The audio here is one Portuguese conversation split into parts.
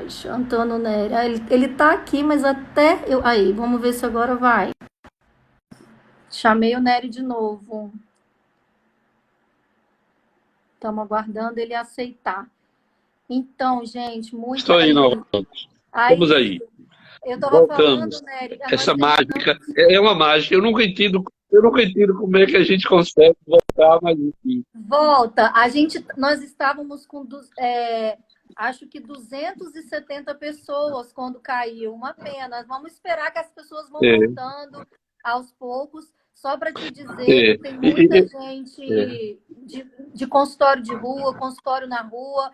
rapaz. Antônio Nery. Ah, ele tá aqui, mas até eu. Aí, vamos ver se agora vai. Chamei o Nery de novo. Estamos aguardando ele aceitar. Então, gente, muito Estou aí aí. novamente. Estamos Aí, aí. eu estava falando, Voltamos. Nery, nós Essa terminamos. mágica é uma mágica. Eu nunca entendo como é que a gente consegue voltar, mas enfim. Volta. Nós estávamos com, acho que 270 pessoas quando caiu. Uma pena. Vamos esperar que as pessoas vão É, voltando aos poucos. Só para te dizer é, que tem e- muita e- é, gente de consultório de rua, consultório na rua.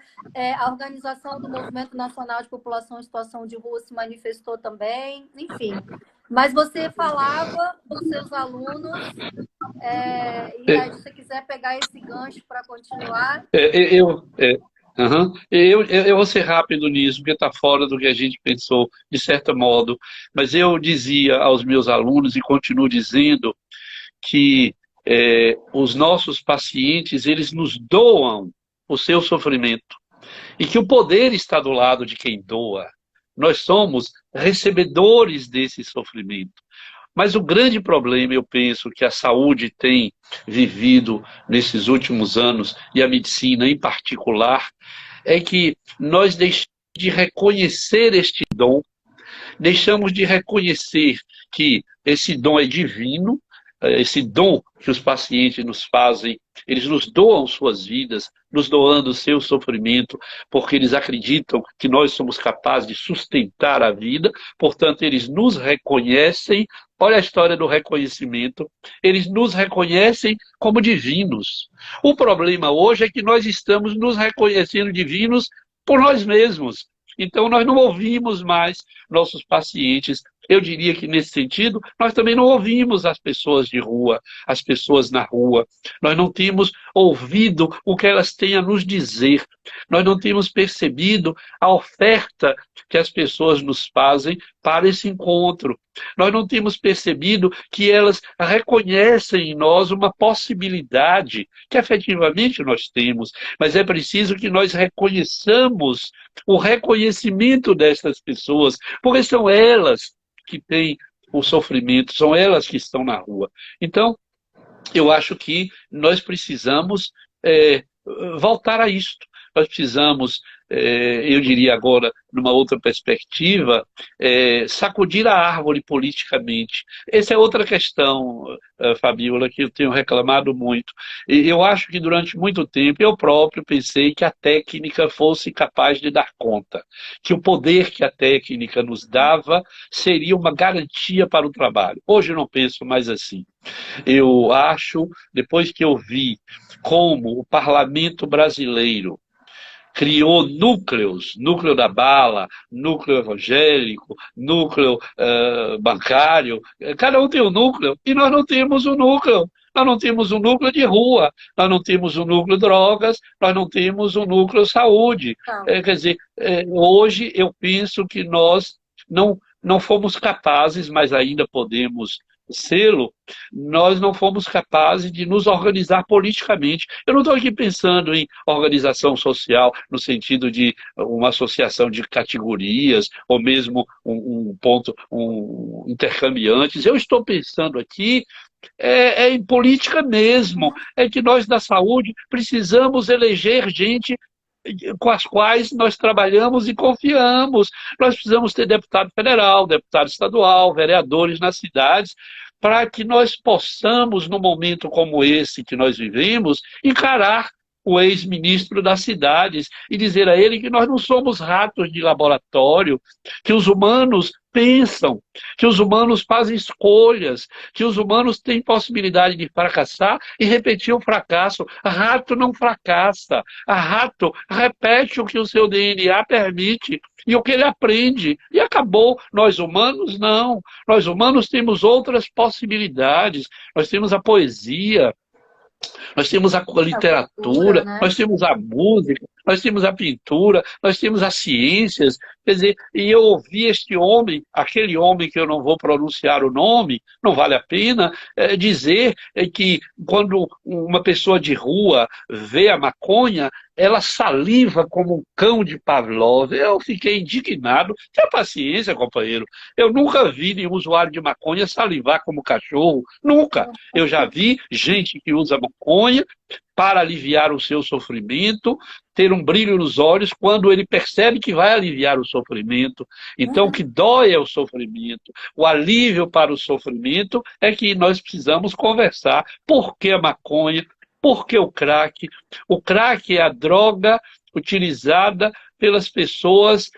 A organização do Movimento Nacional de População em Situação de Rua se manifestou também. Enfim. Mas você falava dos seus alunos. E aí, se é, você quiser pegar esse gancho para continuar. aham. Eu vou ser rápido nisso, porque está fora do que a gente pensou, de certo modo. Mas eu dizia aos meus alunos, e continuo dizendo, que os nossos pacientes, eles nos doam o seu sofrimento. E que o poder está do lado de quem doa. Nós somos recebedores desse sofrimento. Mas o grande problema, eu penso, que a saúde tem vivido nesses últimos anos, e a medicina em particular, é que nós deixamos de reconhecer este dom, deixamos de reconhecer que esse dom é divino, esse dom que os pacientes nos fazem, eles nos doam suas vidas, nos doando o seu sofrimento, porque eles acreditam que nós somos capazes de sustentar a vida, portanto, eles nos reconhecem. Olha a história do reconhecimento. Eles nos reconhecem como divinos. O problema hoje é que nós estamos nos reconhecendo divinos por nós mesmos. Então, nós não ouvimos mais nossos pacientes. Eu diria que, nesse sentido, nós também não ouvimos as pessoas de rua, as pessoas na rua. Nós não temos ouvido o que elas têm a nos dizer. Nós não temos percebido a oferta que as pessoas nos fazem para esse encontro. Nós não temos percebido que elas reconhecem em nós uma possibilidade que efetivamente nós temos, mas é preciso que nós reconheçamos o reconhecimento dessas pessoas, porque são elas que têm o sofrimento, são elas que estão na rua. Então, eu acho que nós precisamos voltar a isto. Nós precisamos, eu diria agora, numa outra perspectiva, sacudir a árvore politicamente. Essa é outra questão, Fabiola, que eu tenho reclamado muito. E eu acho que durante muito tempo eu próprio pensei que a técnica fosse capaz de dar conta, que o poder que a técnica nos dava seria uma garantia para o trabalho. Hoje eu não penso mais assim. Eu acho, depois que eu vi como o parlamento brasileiro criou núcleos, núcleo da bala, núcleo evangélico, núcleo bancário, cada um tem um núcleo, e nós não temos um núcleo. Nós não temos um núcleo de rua, nós não temos um núcleo drogas, nós não temos um núcleo saúde. Não. Quer dizer, hoje eu penso que nós não fomos capazes, mas ainda podemos sê-lo, nós não fomos capazes de nos organizar politicamente. Eu não estou aqui pensando em organização social no sentido de uma associação de categorias ou mesmo um intercambiantes. Eu estou pensando aqui em política mesmo. É que nós da saúde precisamos eleger gente com as quais nós trabalhamos e confiamos. Nós precisamos ter deputado federal, deputado estadual, vereadores nas cidades, para que nós possamos, num momento como esse que nós vivemos, encarar o ex-ministro das cidades e dizer a ele que nós não somos ratos de laboratório, que os humanos pensam, que os humanos fazem escolhas, que os humanos têm possibilidade de fracassar e repetir o fracasso. Rato não fracassa. A rato repete o que o seu DNA permite e o que ele aprende. E acabou. Nós humanos, não. Nós humanos temos outras possibilidades. Nós temos a poesia, nós temos a A cultura, literatura, né? nós temos a música, nós temos a pintura, nós temos as ciências. Quer dizer, e eu ouvi este homem, aquele homem que eu não vou pronunciar o nome, não vale a pena, dizer que quando uma pessoa de rua vê a maconha, ela saliva como um cão de Pavlov. Eu fiquei indignado. Tenha paciência, companheiro. Eu nunca vi nenhum usuário de maconha salivar como cachorro. Nunca. Eu já vi gente que usa maconha para aliviar o seu sofrimento, ter um brilho nos olhos quando ele percebe que vai aliviar o sofrimento. Então, o que dói é o sofrimento. O alívio para o sofrimento é que nós precisamos conversar. Por que a maconha? Por que o crack? O crack é a droga utilizada pelas pessoas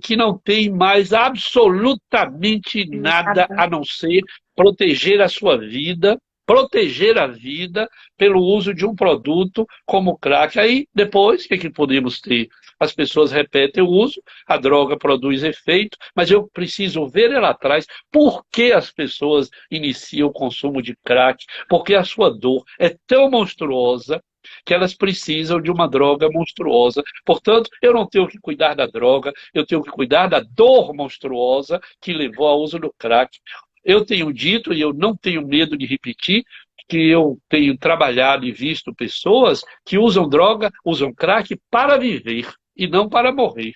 que não têm mais absolutamente nada a não ser proteger a sua vida, proteger a vida pelo uso de um produto como o crack. Aí, depois, o que é que podemos ter? As pessoas repetem o uso, a droga produz efeito, mas eu preciso ver lá atrás por que as pessoas iniciam o consumo de crack, porque a sua dor é tão monstruosa que elas precisam de uma droga monstruosa. Portanto, eu não tenho que cuidar da droga, eu tenho que cuidar da dor monstruosa que levou ao uso do crack. Eu tenho dito, e eu não tenho medo de repetir, que eu tenho trabalhado e visto pessoas que usam droga, usam crack para viver e não para morrer.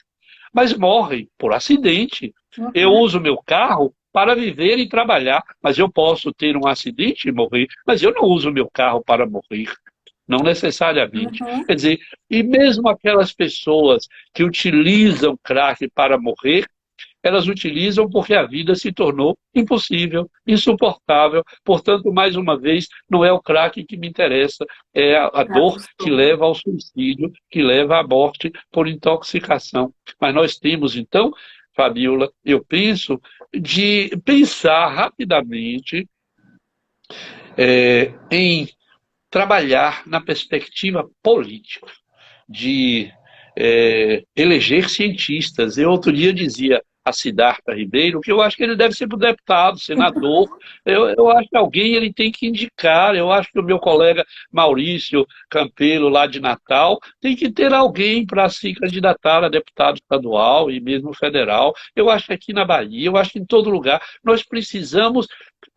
Mas morrem por acidente. Eu uso meu carro para viver e trabalhar, mas eu posso ter um acidente e morrer, mas eu não uso meu carro para morrer. Não necessariamente. Quer dizer, e mesmo aquelas pessoas que utilizam crack para morrer, elas utilizam porque a vida se tornou impossível, insuportável. Portanto, mais uma vez, não é o crack que me interessa, é a dor que leva ao suicídio, que leva à morte por intoxicação. Mas nós temos, então, Fabíola, eu penso, de pensar rapidamente em trabalhar na perspectiva política, de eleger cientistas. Eu outro dia dizia a Siddhartha Ribeiro que eu acho que ele deve ser deputado, senador. Eu acho que alguém ele tem que indicar. Eu acho que o meu colega Maurício Campelo, lá de Natal, tem que ter alguém para se candidatar a deputado estadual e mesmo federal. Eu acho que aqui na Bahia, eu acho que em todo lugar, nós precisamos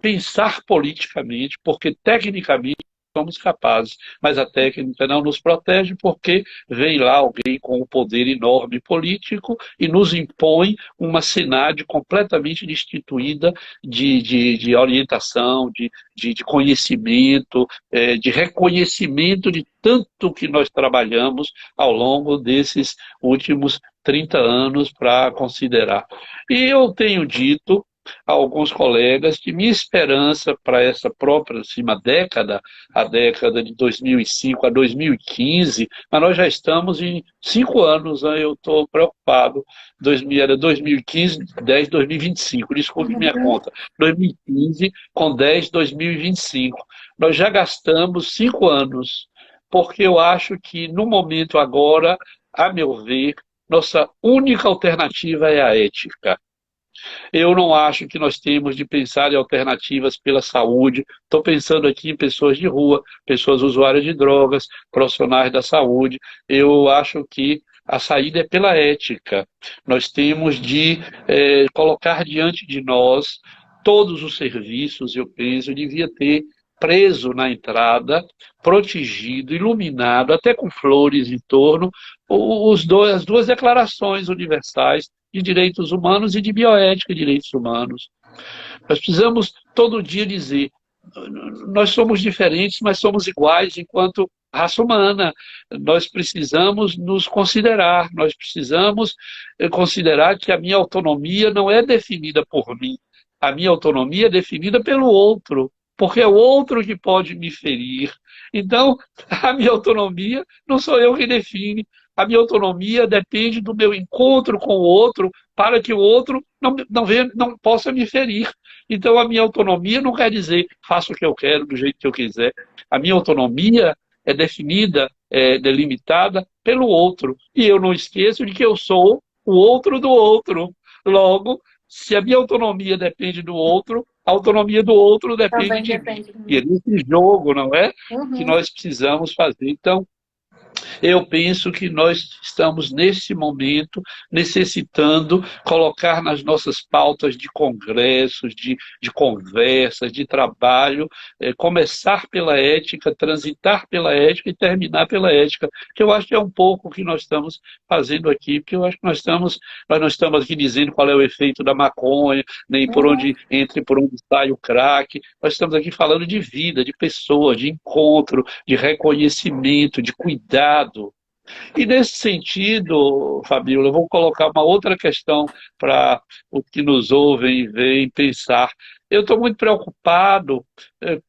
pensar politicamente, porque tecnicamente somos capazes, mas a técnica não nos protege porque vem lá alguém com um poder enorme político e nos impõe uma SENAD completamente destituída de orientação, de conhecimento, de reconhecimento de tanto que nós trabalhamos ao longo desses últimos 30 anos para considerar. E eu tenho dito a alguns colegas que minha esperança para essa próxima década, a década de 2005 a 2015, mas nós já estamos em 5 anos, né? Eu estou preocupado, era 2015, 10, 2025, desculpe minha conta, 2015 com 10, 2025. Nós já gastamos 5 anos, porque eu acho que no momento agora, a meu ver, nossa única alternativa é a ética. Eu não acho que nós temos de pensar em alternativas pela saúde. Estou pensando aqui em pessoas de rua, pessoas usuárias de drogas, profissionais da saúde. Eu acho que a saída é pela ética. Nós temos de colocar diante de nós todos os serviços, eu penso, devia ter preso na entrada, protegido, iluminado, até com flores em torno, as duas declarações universais de direitos humanos e de bioética de direitos humanos. Nós precisamos todo dia dizer, nós somos diferentes, mas somos iguais enquanto raça humana. Nós precisamos nos considerar, nós precisamos considerar que a minha autonomia não é definida por mim, a minha autonomia é definida pelo outro, porque é o outro que pode me ferir. Então, a minha autonomia não sou eu que define. A minha autonomia depende do meu encontro com o outro para que o outro não possa me ferir. Então, a minha autonomia não quer dizer faço o que eu quero, do jeito que eu quiser. A minha autonomia é definida, delimitada pelo outro. E eu não esqueço de que eu sou o outro do outro. Logo, se a minha autonomia depende do outro, a autonomia do outro depende de mim. E é nesse jogo, não é? Que nós precisamos fazer. Então, Eu penso que nós estamos, nesse momento, necessitando colocar nas nossas pautas de congressos, de conversas, de trabalho, começar pela ética, transitar pela ética e terminar pela ética, que eu acho que é um pouco o que nós estamos fazendo aqui, porque eu acho que nós não estamos aqui dizendo qual é o efeito da maconha, nem por onde Uhum. entra e por onde sai o crack, nós estamos aqui falando de vida, de pessoa, de encontro, de reconhecimento, de cuidado. E nesse sentido, Fabíola, eu vou colocar uma outra questão para os que nos ouvem e veem pensar. Eu estou muito preocupado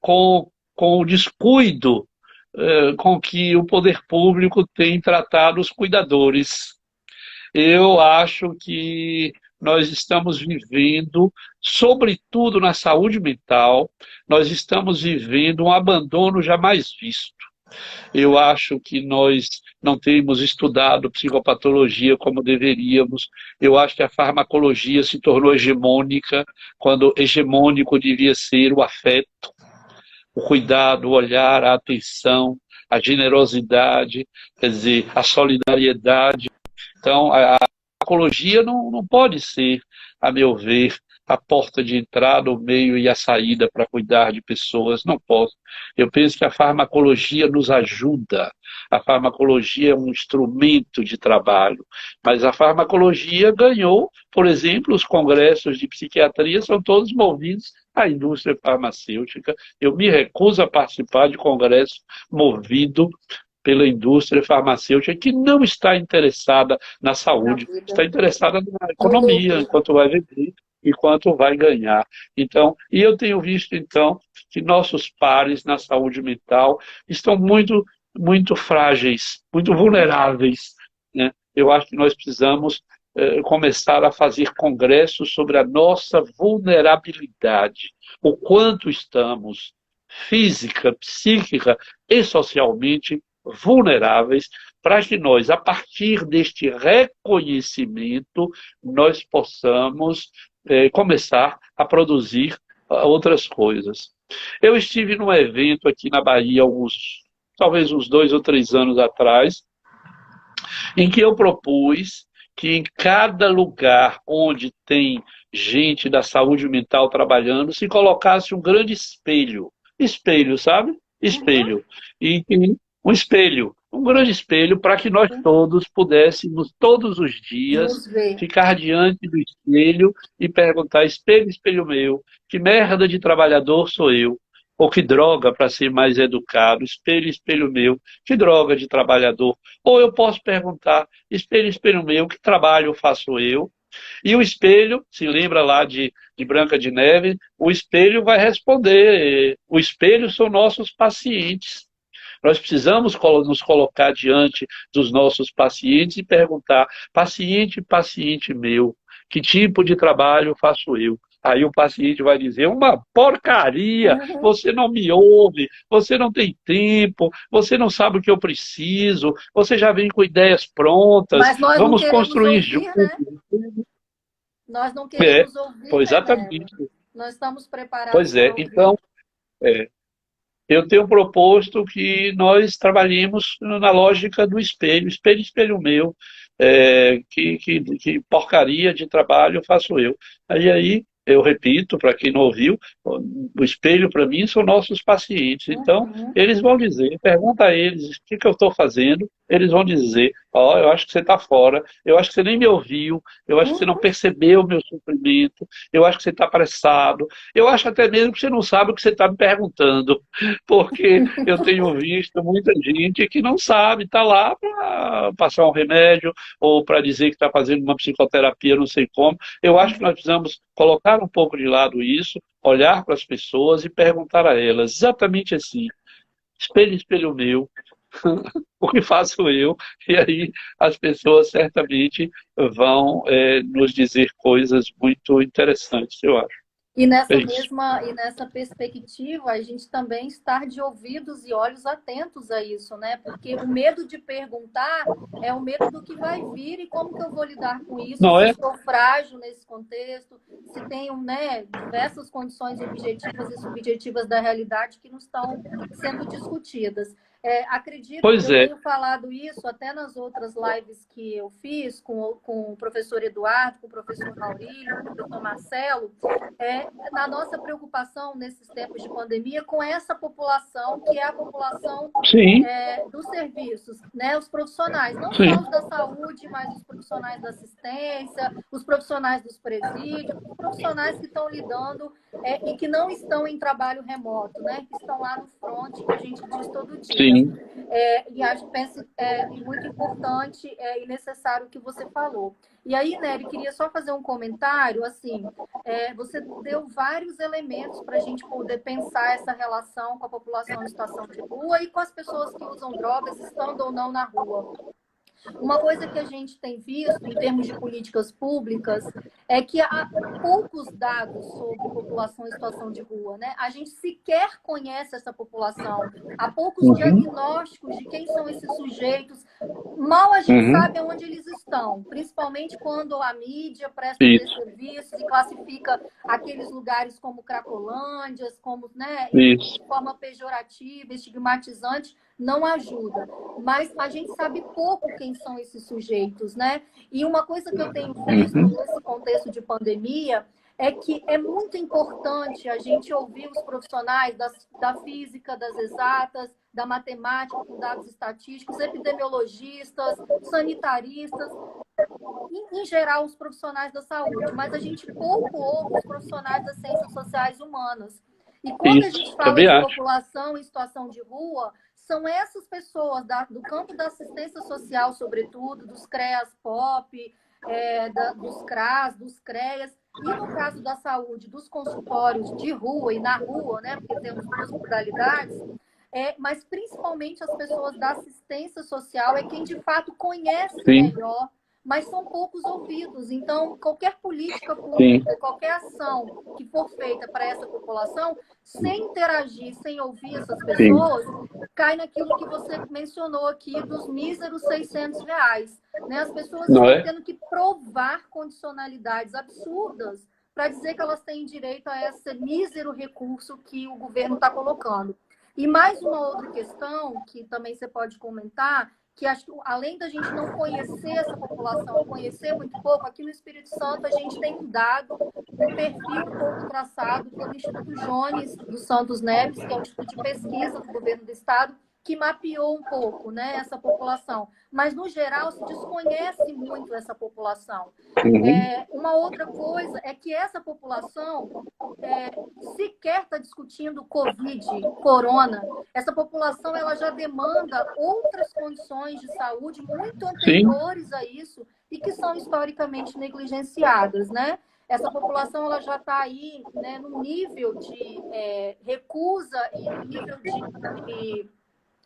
com o descuido com que o poder público tem tratado os cuidadores. Eu acho que nós estamos vivendo, sobretudo na saúde mental, nós estamos vivendo um abandono jamais visto. Eu acho que nós não temos estudado psicopatologia como deveríamos. Eu acho que a farmacologia se tornou hegemônica, quando hegemônico devia ser o afeto, o cuidado, o olhar, a atenção, a generosidade, quer dizer, a solidariedade. Então, a farmacologia não pode ser, a meu ver, a porta de entrada, o meio e a saída para cuidar de pessoas. Não posso. Eu penso que a farmacologia nos ajuda. A farmacologia é um instrumento de trabalho. Mas a farmacologia ganhou, por exemplo, os congressos de psiquiatria são todos movidos à indústria farmacêutica. Eu me recuso a participar de congresso movido pela indústria farmacêutica que não está interessada na Na saúde, vida. está interessada na No economia, lucro. enquanto vai vender e quanto vai ganhar. Então, e eu tenho visto então que nossos pares na saúde mental estão muito frágeis, muito vulneráveis, né? Eu acho que nós precisamos começar a fazer congressos sobre a nossa vulnerabilidade, o quanto estamos física, psíquica e socialmente vulneráveis, para que nós, a partir deste reconhecimento, nós possamos começar a produzir outras coisas. Eu estive num evento aqui na Bahia, talvez uns 2 ou 3 anos atrás, em que eu propus que em cada lugar onde tem gente da saúde mental trabalhando, se colocasse um grande espelho. Espelho, sabe? Uhum. Espelho. E um espelho, um grande espelho, para que nós todos pudéssemos, todos os dias, Nos ver. ficar diante do espelho e perguntar: espelho, espelho meu, que merda de trabalhador sou eu? Ou que droga, para ser mais educado, espelho, espelho meu, que droga de trabalhador. Ou eu posso perguntar: espelho, espelho meu, que trabalho faço eu? E o espelho, se lembra lá de Branca de Neve, o espelho vai responder. O espelho são nossos pacientes. Nós precisamos nos colocar diante dos nossos pacientes e perguntar: paciente, paciente meu, que tipo de trabalho faço eu? Aí o paciente vai dizer: uma porcaria, Uhum. você não me ouve, você não tem tempo, você não sabe o que eu preciso, você já vem com ideias prontas, Mas nós não vamos queremos construir ouvir, juntos. né? Nós não É, queremos ouvir, pois né, Neto? exatamente. Nós estamos preparados Pois é. para ouvir. Então, é, eu tenho proposto que nós trabalhemos na lógica do espelho, espelho, espelho meu, que porcaria de trabalho faço eu. Aí eu repito, para quem não ouviu, o espelho para mim são nossos pacientes. Então, Uhum. eles vão dizer, pergunta a eles o que eu estou fazendo, eles vão dizer: ó, eu acho que você está fora, eu acho que você nem me ouviu, eu acho que você não Uhum. percebeu o meu sofrimento, eu acho que você está apressado, eu acho até mesmo que você não sabe o que você está me perguntando, porque eu tenho visto muita gente que não sabe, está lá para passar um remédio ou para dizer que está fazendo uma psicoterapia, não sei como. Eu acho que nós precisamos colocar um pouco de lado isso, olhar para as pessoas e perguntar a elas exatamente assim: espelho, espelho meu, o que faço eu? E aí as pessoas certamente vão nos dizer coisas muito interessantes, eu acho. É isso. E nessa perspectiva, a gente também estar de ouvidos e olhos atentos a isso, né? Porque o medo de perguntar é o medo do que vai vir e como que eu vou lidar com isso, Não se é? estou frágil nesse contexto, se tenho, né, diversas condições objetivas e subjetivas da realidade que não estão sendo discutidas. Acredito, Pois eu é. tenho falado isso até nas outras lives que eu fiz com o professor Eduardo, com o professor Maurílio, com o professor Marcelo, na nossa preocupação nesses tempos de pandemia com essa população, que é a população Sim, dos serviços, né? Os profissionais, não só sim, os da saúde, mas os profissionais da assistência, os profissionais dos presídios, os profissionais que estão lidando e que não estão em trabalho remoto, né? Que estão lá no front, que a gente diz todo dia. sim. E acho que penso muito importante e necessário o que você falou. E aí, Nery, queria só fazer um comentário, assim, você deu vários elementos para a gente poder pensar essa relação com a população em situação de rua e com as pessoas que usam drogas, estando ou não na rua. Uma coisa que a gente tem visto em termos de políticas públicas é que há poucos dados sobre população em situação de rua, né? A gente sequer conhece essa população, há poucos Uhum, diagnósticos de quem são esses sujeitos. Mal a gente uhum. sabe onde eles estão, principalmente quando a mídia presta Isso, desserviços e classifica aqueles lugares como cracolândias, como, né, isso. de forma pejorativa, estigmatizante, não ajuda. Mas a gente sabe pouco quem são esses sujeitos, né? E uma coisa que eu tenho visto Uhum, nesse contexto de pandemia é que é muito importante a gente ouvir os profissionais da física, das exatas, da matemática, com dados estatísticos, epidemiologistas, sanitaristas, em geral, os profissionais da saúde, mas a gente pouco ouve os profissionais das ciências sociais e humanas. E quando a gente isso, fala também de acho. população em situação de rua, são essas pessoas do campo da assistência social, sobretudo, dos CREAS-POP, dos CRAS, dos CREAS, e no caso da saúde, dos consultórios de rua e na rua, né, porque temos duas modalidades, mas principalmente as pessoas da assistência social é quem de fato conhece Sim, melhor, mas são poucos ouvidos. Então, qualquer política sim. pública, qualquer ação que for feita para essa população, sem interagir, sem ouvir essas Sim, pessoas, cai naquilo que você mencionou aqui dos míseros R$ 600. Né? As pessoas não estão é? tendo que provar condicionalidades absurdas para dizer que elas têm direito a esse mísero recurso que o governo está colocando. E mais uma outra questão que também você pode comentar, que acho que além da gente não conhecer essa população, conhecer muito pouco, aqui no Espírito Santo a gente tem um dado, um perfil um pouco traçado pelo Instituto Jones dos Santos Neves, que é um instituto de pesquisa do governo do estado, que mapeou um pouco, né, essa população. Mas, no geral, se desconhece muito essa população. Uhum, Uma outra coisa é que essa população sequer está discutindo Covid, corona. Essa população ela já demanda outras condições de saúde muito sim, anteriores a isso e que são historicamente negligenciadas, né? Essa população ela já está aí, né, no nível de recusa e no nível de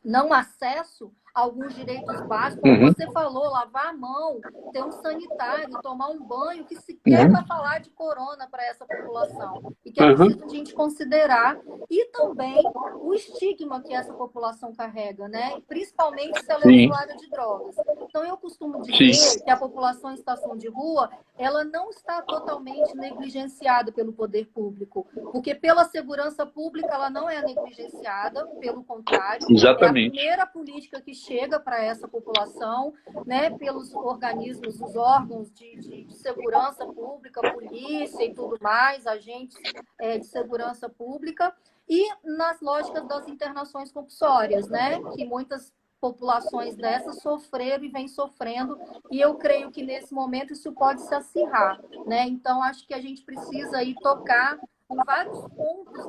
não acesso a alguns direitos básicos, como uhum, você falou, lavar a mão, ter um sanitário, tomar um banho, que sequer uhum, vai falar de corona para essa população. E que é uhum, preciso a gente considerar. E também o estigma que essa população carrega, né? Principalmente se ela é sim, usuária de drogas. Então, eu costumo sim, dizer que a população em situação de rua, ela não está totalmente negligenciada pelo poder público, porque pela segurança pública ela não é negligenciada, pelo contrário, é a exatamente. primeira política que chega para essa população, né, pelos organismos, os órgãos de segurança pública, polícia e tudo mais, agentes de segurança pública, e nas lógicas das internações compulsórias, né, que muitas populações dessas sofreram e vêm sofrendo, e eu creio que nesse momento isso pode se acirrar, né? Então, acho que a gente precisa aí tocar em vários pontos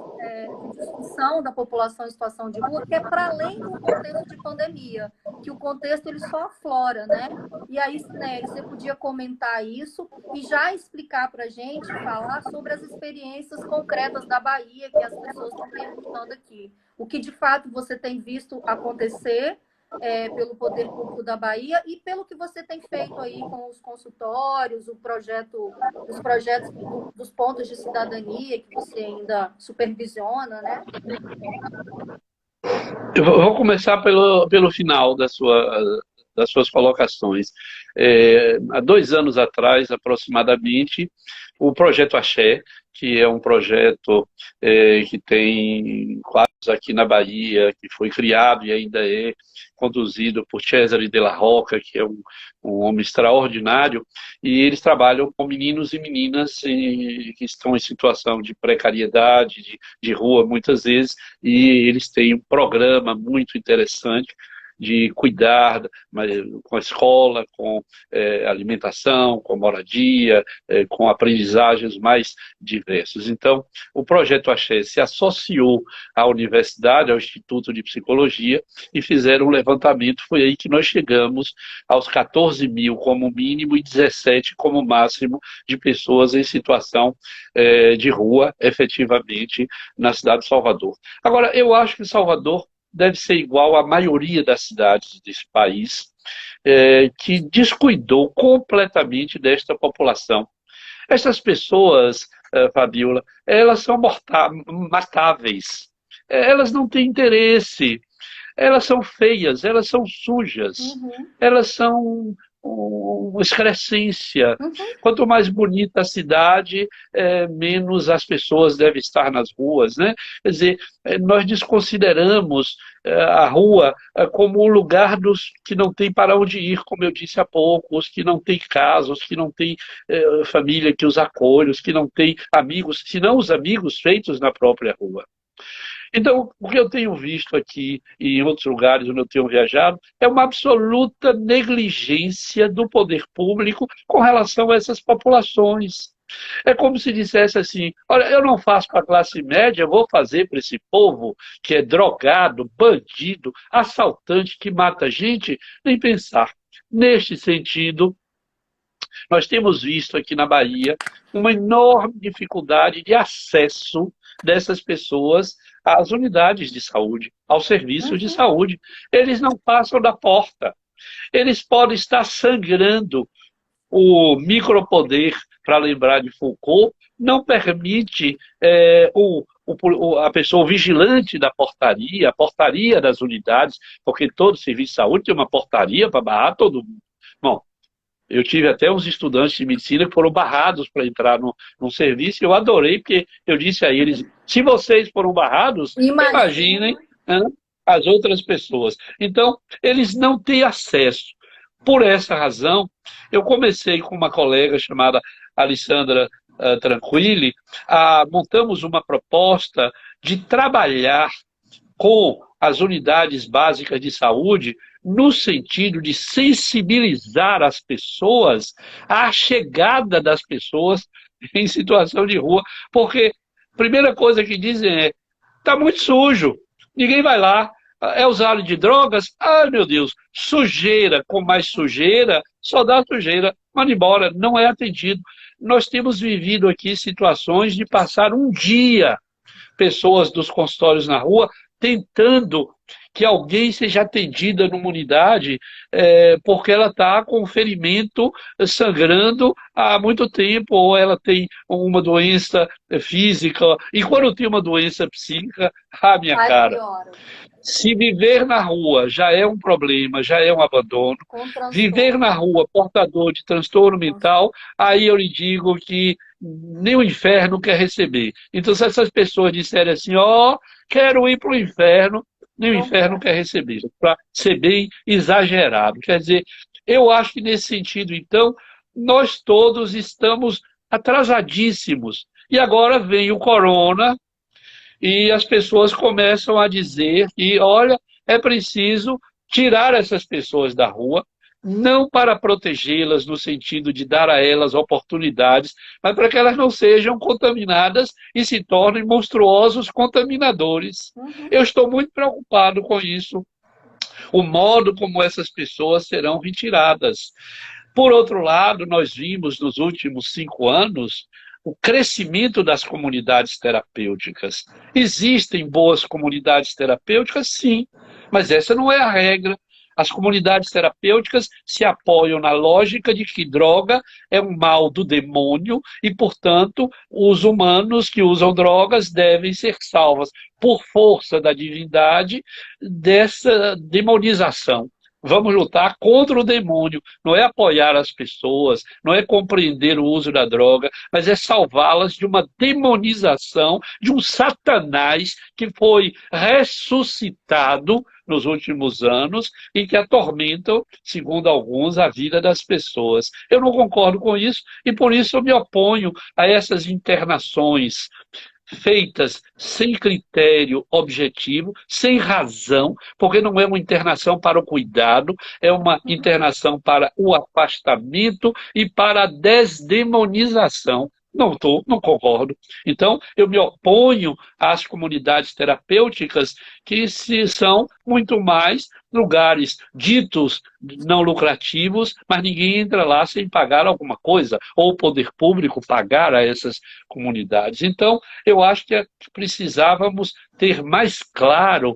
de discussão da população em situação de rua, que é para além do contexto de pandemia, que o contexto ele só aflora, né? E aí, Nery, você podia comentar isso e já explicar para a gente, falar sobre as experiências concretas da Bahia, que as pessoas estão perguntando aqui. O que de fato você tem visto acontecer pelo Poder Público da Bahia e pelo que você tem feito aí com os consultórios, os projetos dos pontos de cidadania que você ainda supervisiona, né? Eu vou começar pelo final das suas colocações. Há 2 anos atrás, aproximadamente, o projeto Axé, que é um projeto que tem quase aqui na Bahia, que foi criado e ainda é conduzido por Cesare Della Rocca, que é um homem extraordinário, e eles trabalham com meninos e meninas que estão em situação de precariedade, de rua muitas vezes, e eles têm um programa muito interessante de cuidar com a escola, com alimentação, com moradia, com aprendizagens mais diversas. Então, o projeto Axé se associou à universidade, ao Instituto de Psicologia, e fizeram um levantamento. Foi aí que nós chegamos aos 14 mil como mínimo e 17 como máximo de pessoas em situação de rua, efetivamente, na cidade de Salvador. Agora, eu acho que Salvador deve ser igual à maioria das cidades desse país, que descuidou completamente desta população. Essas pessoas, Fabiola, elas são matáveis, elas não têm interesse, elas são feias, elas são sujas, elas são uma excrescência. Quanto mais bonita a cidade, menos as pessoas devem estar nas ruas, né? Quer dizer, nós desconsideramos a rua como um lugar dos que não tem para onde ir, como eu disse há pouco, os que não têm casa, os que não têm família que os acolhe, os que não têm amigos, senão os amigos feitos na própria rua. Então, o que eu tenho visto aqui e em outros lugares onde eu tenho viajado é uma absoluta negligência do poder público com relação a essas populações. É como se dissesse assim, olha, eu não faço para a classe média, eu vou fazer para esse povo que é drogado, bandido, assaltante, que mata gente, nem pensar. Neste sentido, nós temos visto aqui na Bahia uma enorme dificuldade de acesso dessas pessoas às unidades de saúde, aos serviços de saúde. Eles não passam da porta. Eles podem estar sangrando. O micropoder, para lembrar de Foucault, não permite a pessoa o vigilante da portaria, a portaria das unidades, porque todo serviço de saúde tem uma portaria para barrar todo mundo. Bom, eu tive até uns estudantes de medicina que foram barrados para entrar num serviço, e eu adorei, porque eu disse a eles, se vocês foram barrados, imaginem, né, as outras pessoas. Então, eles não têm acesso. Por essa razão, eu comecei com uma colega chamada Alessandra Tranquilli, montamos uma proposta de trabalhar com as unidades básicas de saúde no sentido de sensibilizar as pessoas à chegada das pessoas em situação de rua, porque a primeira coisa que dizem é, está muito sujo, ninguém vai lá, é usuário de drogas, ai meu Deus, sujeira com mais sujeira, só dá sujeira, manda embora, não é atendido. Nós temos vivido aqui situações de passar um dia, pessoas dos consultórios na rua, tentando que alguém seja atendida numa unidade porque ela está com um ferimento sangrando há muito tempo, ou ela tem uma doença física, e quando tem uma doença psíquica, minha cara, se viver na rua já é um problema, já é um abandono, viver na rua portador de transtorno mental, aí eu lhe digo que nem o inferno quer receber. Então, se essas pessoas disserem assim, quero ir para o inferno, nem o inferno quer receber, para ser bem exagerado. Quer dizer, eu acho que nesse sentido, então, nós todos estamos atrasadíssimos. E agora vem o corona e as pessoas começam a dizer que, olha, é preciso tirar essas pessoas da rua, não para protegê-las no sentido de dar a elas oportunidades, mas para que elas não sejam contaminadas e se tornem monstruosos contaminadores. Eu estou muito preocupado com isso, o modo como essas pessoas serão retiradas. Por outro lado, nós vimos nos últimos 5 anos o crescimento das comunidades terapêuticas. Existem boas comunidades terapêuticas? Sim, mas essa não é a regra. As comunidades terapêuticas se apoiam na lógica de que droga é um mal do demônio e, portanto, os humanos que usam drogas devem ser salvos por força da divindade dessa demonização. Vamos lutar contra o demônio. Não é apoiar as pessoas, não é compreender o uso da droga, mas é salvá-las de uma demonização, de um Satanás que foi ressuscitado nos últimos anos e que atormentam, segundo alguns, a vida das pessoas. Eu não concordo com isso e por isso eu me oponho a essas internações feitas sem critério objetivo, sem razão, porque não é uma internação para o cuidado, é uma internação para o afastamento e para a desdemonização. Não concordo. Então, eu me oponho às comunidades terapêuticas que são muito mais lugares ditos não lucrativos, mas ninguém entra lá sem pagar alguma coisa, ou o poder público pagar a essas comunidades. Então, eu acho que precisávamos ter mais claro,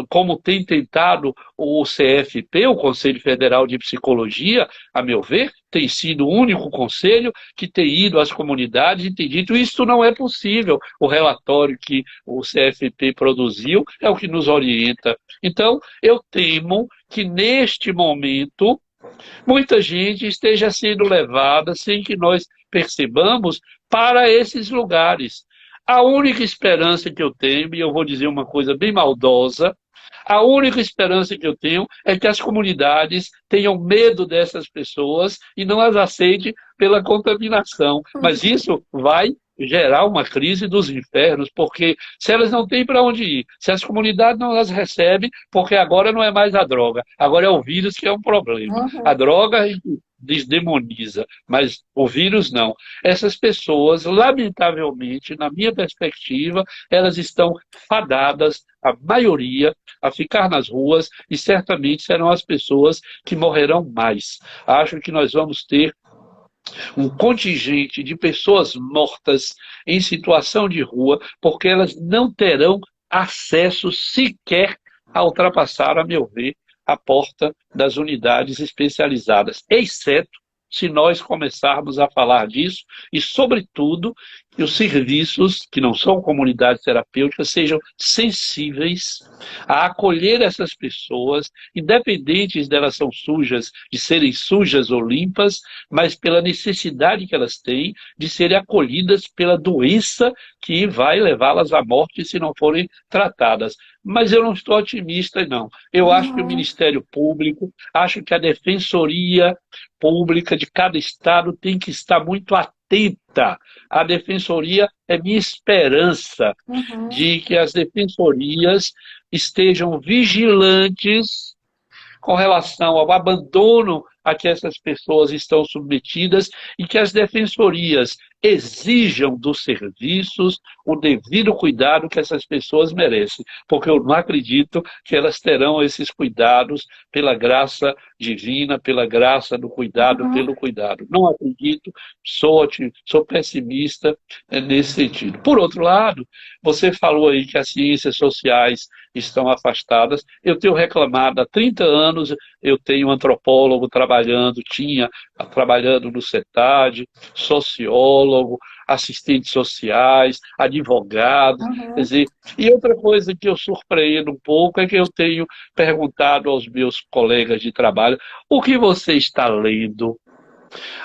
como tem tentado o CFP, o Conselho Federal de Psicologia, a meu ver, tem sido o único conselho que tem ido às comunidades e tem dito isso não é possível. O relatório que o CFP produziu é o que nos orienta. Então, eu temo que neste momento muita gente esteja sendo levada, sem que nós percebamos, para esses lugares. A única esperança que eu tenho, e eu vou dizer uma coisa bem maldosa, a única esperança que eu tenho é que as comunidades tenham medo dessas pessoas e não as aceitem pela contaminação. Mas isso vai gerar uma crise dos infernos, porque se elas não têm para onde ir, se as comunidades não as recebem, porque agora não é mais a droga, agora é o vírus que é um problema. A droga desdemoniza, mas o vírus não. Essas pessoas, lamentavelmente, na minha perspectiva, elas estão fadadas, a maioria, a ficar nas ruas e certamente serão as pessoas que morrerão mais. Acho que nós vamos ter um contingente de pessoas mortas em situação de rua, porque elas não terão acesso sequer a ultrapassar, a meu ver, a porta das unidades especializadas, exceto se nós começarmos a falar disso e, sobretudo, que os serviços, que não são comunidades terapêuticas, sejam sensíveis a acolher essas pessoas, independentes delas são sujas, de serem sujas ou limpas, mas pela necessidade que elas têm de serem acolhidas pela doença que vai levá-las à morte se não forem tratadas. Mas eu não estou otimista, não. Eu acho que o Ministério Público, acho que a Defensoria Pública de cada estado tem que estar muito atenta. A Defensoria é minha esperança de que as defensorias estejam vigilantes com relação ao abandono a que essas pessoas estão submetidas e que as defensorias exijam dos serviços o devido cuidado que essas pessoas merecem, porque eu não acredito que elas terão esses cuidados pela graça divina, pela graça do cuidado, pelo cuidado. Não acredito, sou pessimista nesse sentido. Por outro lado, você falou aí que as ciências sociais estão afastadas. Eu tenho reclamado há 30 anos, eu tenho um antropólogo trabalhando no CETAD, sociólogo, assistentes sociais, advogado, quer dizer, e outra coisa que eu surpreendo um pouco é que eu tenho perguntado aos meus colegas de trabalho, o que você está lendo?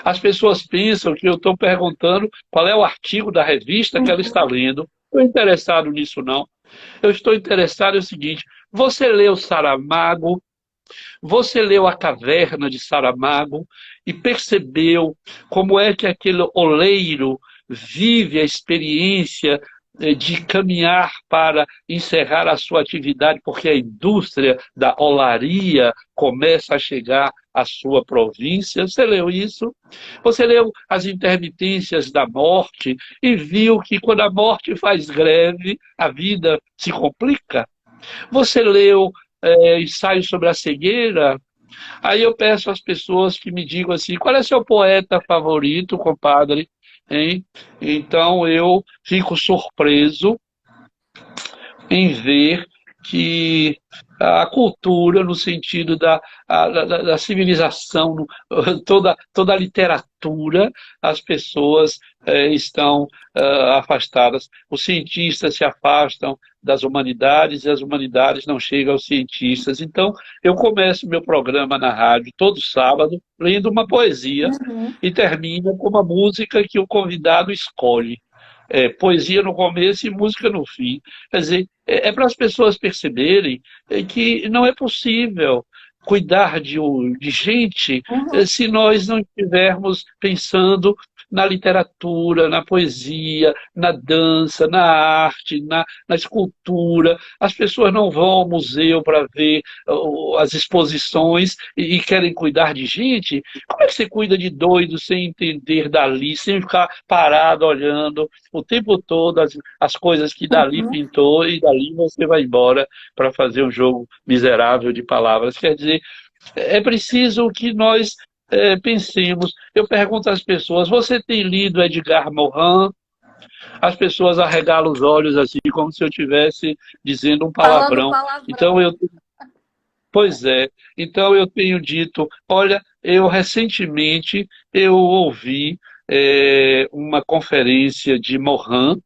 As pessoas pensam que eu estou perguntando qual é o artigo da revista que ela está lendo. Não estou interessado nisso, não. Eu estou interessado no seguinte, você leu Saramago? Você leu A Caverna de Saramago e percebeu como é que aquele oleiro vive a experiência de caminhar para encerrar a sua atividade, porque a indústria da olaria começa a chegar à sua província? Você leu isso? Você leu As Intermitências da Morte e viu que quando a morte faz greve, a vida se complica? Você leu Ensaio sobre a Cegueira? Aí eu peço às pessoas que me digam assim, qual é seu poeta favorito, compadre? Hein? Então eu fico surpreso em ver que a cultura, no sentido da civilização, toda a literatura, as pessoas estão afastadas. Os cientistas se afastam das humanidades e as humanidades não chegam aos cientistas. Então, eu começo meu programa na rádio todo sábado lendo uma poesia Uhum. e termina com uma música que o convidado escolhe. Poesia no começo e música no fim. Quer dizer, é para as pessoas perceberem que não é possível cuidar de gente Uhum. se nós não estivermos pensando na literatura, na poesia, na dança, na arte, na escultura. As pessoas não vão ao museu para ver as exposições e querem cuidar de gente. Como é que você cuida de doido sem entender dali, sem ficar parado olhando o tempo todo as coisas que dali Uhum. pintou e dali você vai embora para fazer um jogo miserável de palavras? Quer dizer, é preciso que nós pensemos. Eu pergunto às pessoas: você tem lido Edgar Morin? As pessoas arregalam os olhos assim, como se eu estivesse dizendo um Falando palavrão. Então palavrão. eu, pois é. Então eu tenho dito, olha, eu recentemente eu ouvi uma conferência de Morin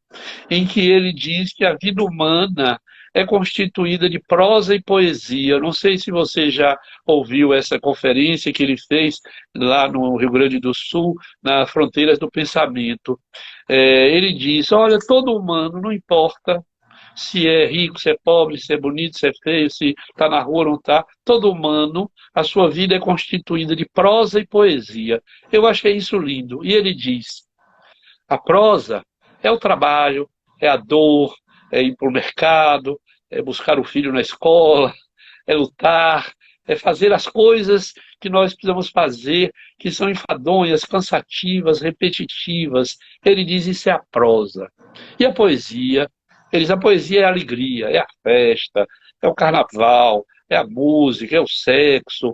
em que ele diz que a vida humana é constituída de prosa e poesia. Não sei se você já ouviu essa conferência que ele fez lá no Rio Grande do Sul, nas Fronteiras do Pensamento. Ele diz: olha, todo humano, não importa se é rico, se é pobre, se é bonito, se é feio, se está na rua ou não está, todo humano, a sua vida é constituída de prosa e poesia. Eu achei isso lindo. E ele diz: a prosa é o trabalho, é a dor, é ir para o mercado, é buscar o filho na escola, é lutar, é fazer as coisas que nós precisamos fazer, que são enfadonhas, cansativas, repetitivas. Ele diz: isso é a prosa. E a poesia? Ele diz: a poesia é a alegria, é a festa, é o carnaval, é a música, é o sexo,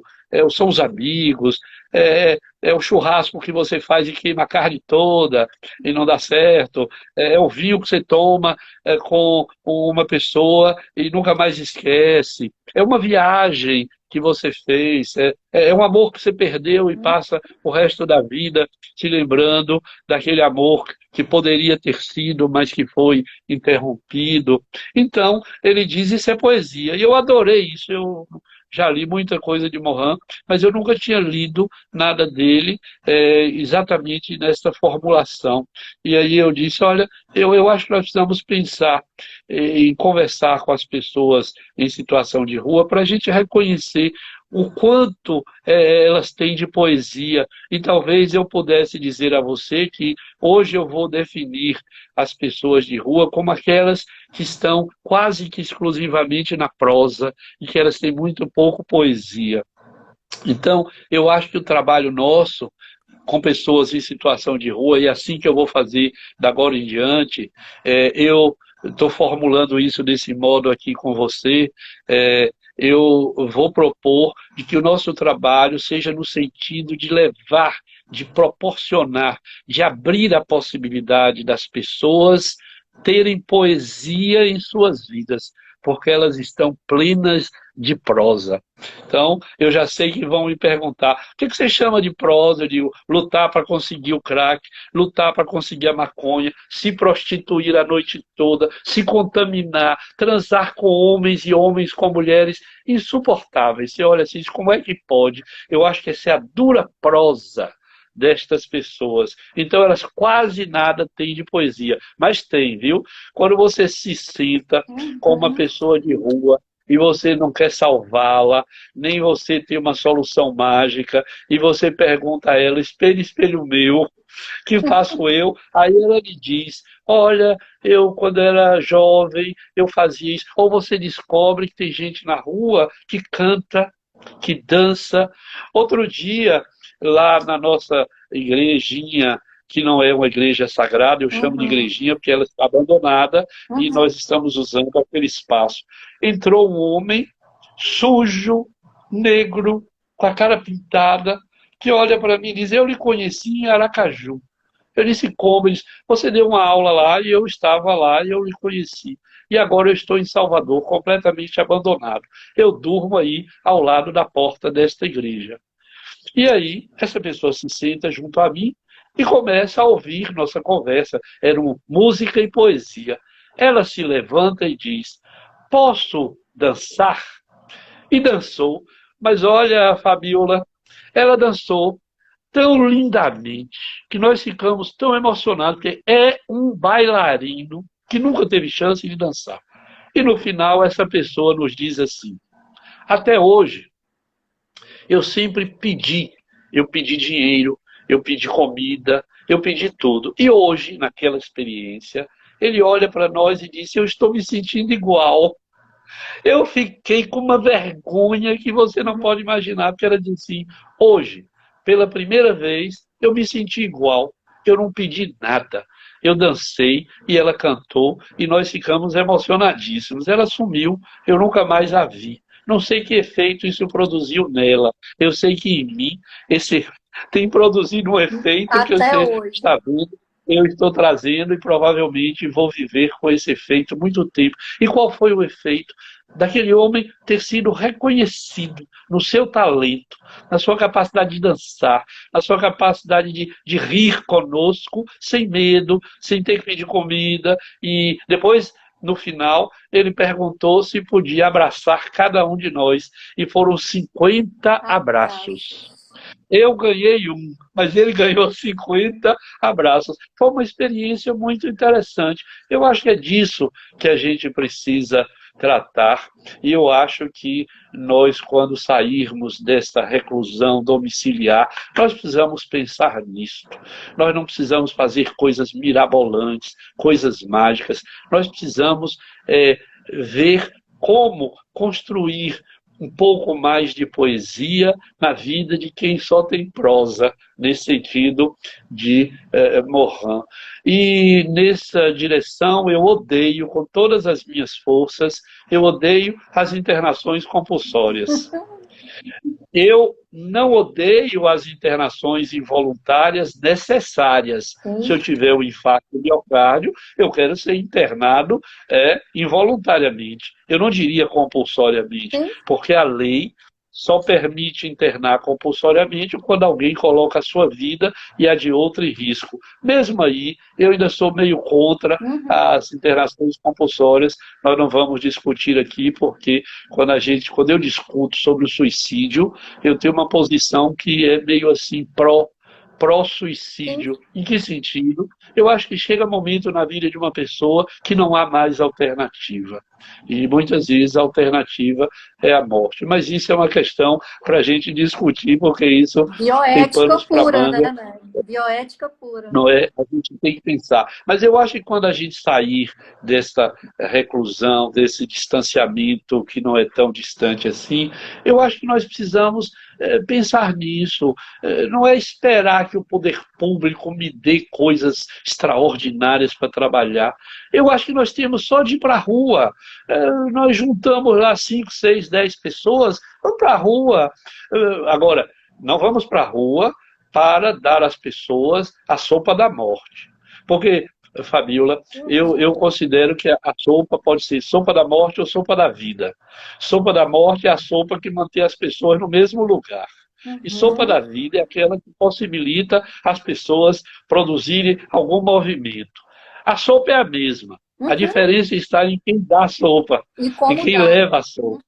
são os amigos, é o churrasco que você faz e queima a carne toda e não dá certo, é o vinho que você toma com uma pessoa e nunca mais esquece, é uma viagem que você fez, é um amor que você perdeu e passa o resto da vida se lembrando daquele amor que poderia ter sido, mas que foi interrompido. Então, ele diz: isso é poesia. E eu adorei isso. Eu já li muita coisa de Morin, mas eu nunca tinha lido nada dele exatamente nessa formulação. E aí eu disse: olha, eu acho que nós precisamos pensar em conversar com as pessoas em situação de rua para a gente reconhecer o quanto elas têm de poesia. E talvez eu pudesse dizer a você que hoje eu vou definir as pessoas de rua como aquelas que estão quase que exclusivamente na prosa e que elas têm muito pouco poesia. Então, eu acho que o trabalho nosso com pessoas em situação de rua, e assim que eu vou fazer da agora em diante, eu estou formulando isso desse modo aqui com você, eu vou propor de que o nosso trabalho seja no sentido de levar, de proporcionar, de abrir a possibilidade das pessoas terem poesia em suas vidas, porque elas estão plenas de prosa. Então, eu já sei que vão me perguntar: o que você chama de prosa? De lutar para conseguir o crack, lutar para conseguir a maconha, se prostituir a noite toda, se contaminar, transar com homens e homens com mulheres insuportáveis. Você olha assim, como é que pode? Eu acho que essa é a dura prosa destas pessoas. Então elas quase nada têm de poesia, mas tem, viu? Quando você se senta com uma Uhum. pessoa de rua e você não quer salvá-la, nem você tem uma solução mágica, e você pergunta a ela: espelho, espelho meu, que faço eu? Aí ela lhe diz: olha, eu quando era jovem, eu fazia isso. Ou você descobre que tem gente na rua que canta, que dança. Outro dia, lá na nossa igrejinha, que não é uma igreja sagrada, eu chamo de Uhum. igrejinha porque ela está abandonada e Uhum. nós estamos usando aquele espaço. Entrou um homem sujo, negro, com a cara pintada, que olha para mim e diz: eu lhe conheci em Aracaju. Eu disse: como? Ele disse: você deu uma aula lá e eu estava lá e eu lhe conheci. E agora eu estou em Salvador, completamente abandonado. Eu durmo aí ao lado da porta desta igreja. E aí, essa pessoa se senta junto a mim e começa a ouvir nossa conversa. Era música e poesia. Ela se levanta e diz: posso dançar? E dançou. Mas olha, Fabiola, ela dançou tão lindamente que nós ficamos tão emocionados, porque é um bailarino que nunca teve chance de dançar. E no final, essa pessoa nos diz assim: até hoje, eu sempre pedi. Eu pedi dinheiro, eu pedi comida, eu pedi tudo. E hoje, naquela experiência, ele olha para nós e diz: eu estou me sentindo igual. Eu fiquei com uma vergonha que você não pode imaginar, porque ela disse assim: hoje, pela primeira vez, eu me senti igual. Eu não pedi nada. Eu dancei e ela cantou e nós ficamos emocionadíssimos. Ela sumiu, eu nunca mais a vi. Não sei que efeito isso produziu nela. Eu sei que em mim esse tem produzido um efeito que Até você hoje. está vendo. Eu estou trazendo e provavelmente vou viver com esse efeito muito tempo. E qual foi o efeito? Daquele homem ter sido reconhecido no seu talento, na sua capacidade de dançar, na sua capacidade de rir conosco, sem medo, sem ter que pedir comida. E depois, no final, ele perguntou se podia abraçar cada um de nós. E foram 50 abraços. Abraços. Eu ganhei um, mas ele ganhou 50 abraços. Foi uma experiência muito interessante. Eu acho que é disso que a gente precisa tratar. E eu acho que nós, quando sairmos desta reclusão domiciliar, nós precisamos pensar nisso. Nós não precisamos fazer coisas mirabolantes, coisas mágicas. Nós precisamos ver como construir um pouco mais de poesia na vida de quem só tem prosa, nesse sentido de Morin. E nessa direção eu odeio, com todas as minhas forças, eu odeio as internações compulsórias. Eu não odeio as internações involuntárias necessárias. Se eu Sim, tiver um infarto do miocárdio, eu quero ser internado involuntariamente. Eu não diria compulsoriamente, sim. porque a lei só permite internar compulsoriamente quando alguém coloca a sua vida e a de outro em risco. Mesmo aí, eu ainda sou meio contra Uhum. as internações compulsórias. Nós não vamos discutir aqui, porque quando eu discuto sobre o suicídio, eu tenho uma posição que é meio assim Sim. pró-suicídio. Em que sentido? Eu acho que chega momento na vida de uma pessoa que não há mais alternativa. E muitas vezes a alternativa é a morte. Mas isso é uma questão para a gente discutir, porque isso tem Bioética panos para pura, né, manga. né? Bioética pura. Não é? A gente tem que pensar. Mas eu acho que quando a gente sair dessa reclusão, desse distanciamento que não é tão distante assim, eu acho que nós precisamos pensar nisso. Não é esperar que o poder público me dê coisas extraordinárias para trabalhar. Eu acho que nós temos só de ir para a rua. Nós juntamos lá 5, 6, 10 pessoas, vamos para a rua. Agora, não vamos para a rua para dar às pessoas a sopa da morte. Porque, Fabiola, Uhum. eu considero que a sopa pode ser sopa da morte ou sopa da vida. Sopa da morte é a sopa que mantém as pessoas no mesmo lugar. E sopa Uhum. da vida é aquela que possibilita as pessoas produzirem algum movimento. A sopa é a mesma. A Uhum. diferença está em quem dá a sopa, E em como quem dá? leva a sopa,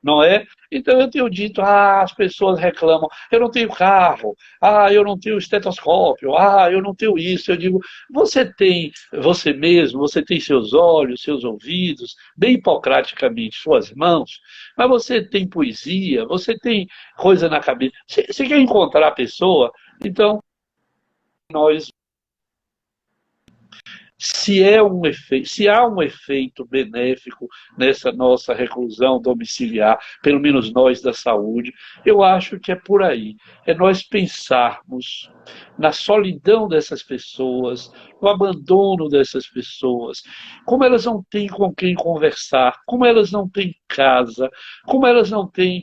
não é? Então eu tenho dito, as pessoas reclamam, eu não tenho carro, eu não tenho estetoscópio, eu não tenho isso. Eu digo, você tem você mesmo, você tem seus olhos, seus ouvidos, bem hipocraticamente suas mãos, mas você tem poesia, você tem coisa na cabeça. Você quer encontrar a pessoa? Então nós se há um efeito benéfico nessa nossa reclusão domiciliar, pelo menos nós da saúde, eu acho que é por aí. É nós pensarmos na solidão dessas pessoas, no abandono dessas pessoas, como elas não têm com quem conversar, como elas não têm casa, como elas não têm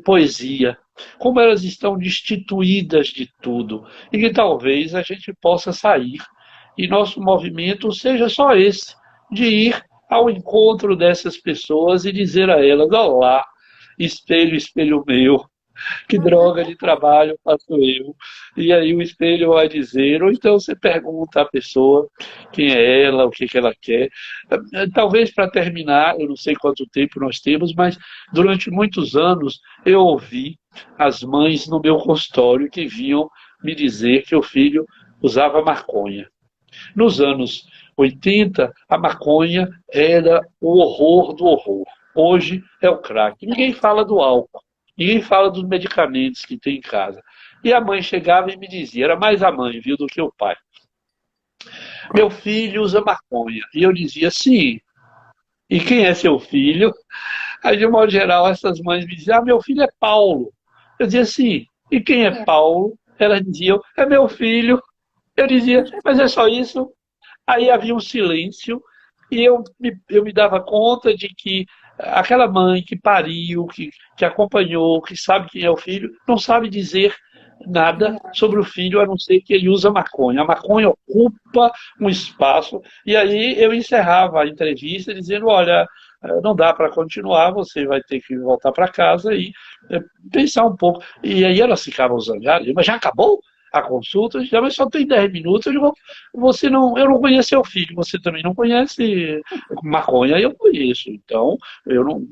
poesia, como elas estão destituídas de tudo, e que talvez a gente possa sair e nosso movimento seja só esse, de ir ao encontro dessas pessoas e dizer a elas: olá, espelho, espelho meu, Que droga de trabalho faço eu? E aí o espelho vai dizer, ou então você pergunta à pessoa quem é ela, o que que ela quer. Talvez para terminar, eu não sei quanto tempo nós temos, mas durante muitos anos eu ouvi as mães no meu consultório que vinham me dizer que o filho usava maconha. Nos anos 80, a maconha era o horror do horror. Hoje é o crack. Ninguém fala do álcool, ninguém fala dos medicamentos que tem em casa. E a mãe chegava e me dizia, era mais a mãe, viu, do que o pai. Meu filho usa maconha. E eu dizia, sim. E quem é seu filho? Aí, de modo geral, essas mães me diziam, meu filho é Paulo. Eu dizia, sim. E quem é Paulo? Elas diziam, é meu filho. Eu dizia, mas é só isso? Aí havia um silêncio e eu me dava conta de que aquela mãe que pariu, que acompanhou, que sabe quem é o filho, não sabe dizer nada sobre o filho, a não ser que ele usa maconha. A maconha ocupa um espaço. E aí eu encerrava a entrevista dizendo, olha, não dá para continuar, você vai ter que voltar para casa e pensar um pouco. E aí elas ficavam zangadas, mas já acabou? A consulta, já, mas só tem 10 minutos. Eu digo, eu não conheço seu filho, você também não conhece maconha, eu conheço. Então, eu não